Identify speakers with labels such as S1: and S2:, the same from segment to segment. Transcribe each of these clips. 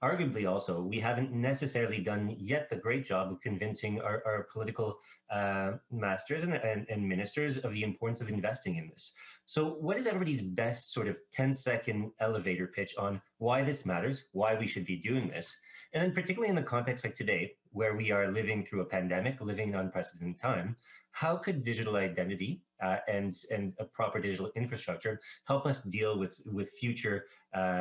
S1: arguably also, we haven't necessarily done yet the great job of convincing our political masters and ministers of the importance of investing in this. So what is everybody's best sort of 10-second elevator pitch on why this matters, why we should be doing this? And then particularly in the context like today, where we are living through a pandemic, living in unprecedented time, how could digital identity and a proper digital infrastructure help us deal with future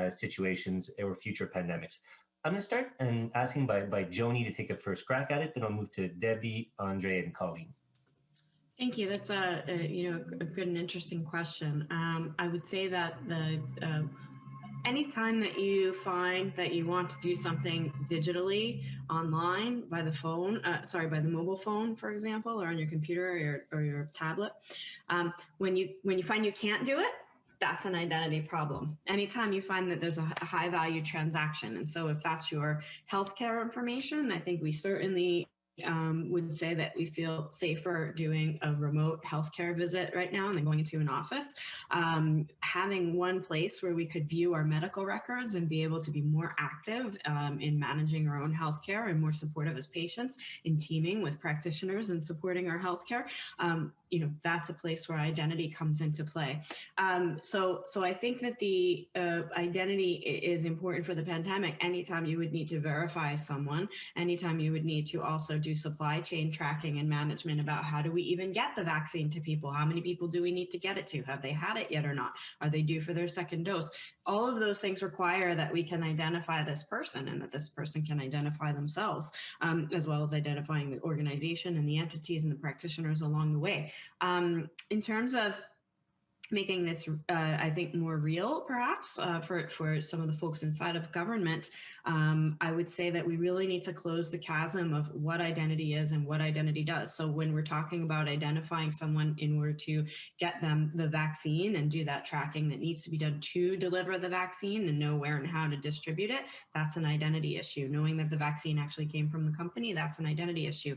S1: situations or future pandemics? I'm going to start and asking by Joni to take a first crack at it. Then I'll move to Debbie, Andre, and Colleen.
S2: Thank you. That's a good and interesting question. I would say that anytime that you find that you want to do something digitally online by the phone, by the mobile phone, for example, or on your computer or your tablet, when you find you can't do it, that's an identity problem. Anytime you find that there's a high value transaction. And so if that's your healthcare information, I think we certainly would say that we feel safer doing a remote healthcare visit right now than going into an office. Having one place where we could view our medical records and be able to be more active in managing our own healthcare and more supportive as patients in teaming with practitioners and supporting our healthcare. That's a place where identity comes into play. So I think that the identity is important for the pandemic. Anytime you would need to verify someone, anytime you would need to also do supply chain tracking and management about how do we even get the vaccine to people? How many people do we need to get it to? Have they had it yet or not? Are they due for their second dose? All of those things require that we can identify this person and that this person can identify themselves, as well as identifying the organization and the entities and the practitioners along the way. In terms of making this, I think, more real, perhaps, for some of the folks inside of government, I would say that we really need to close the chasm of what identity is and what identity does. So when we're talking about identifying someone in order to get them the vaccine and do that tracking that needs to be done to deliver the vaccine and know where and how to distribute it, that's an identity issue. Knowing that the vaccine actually came from the company, that's an identity issue.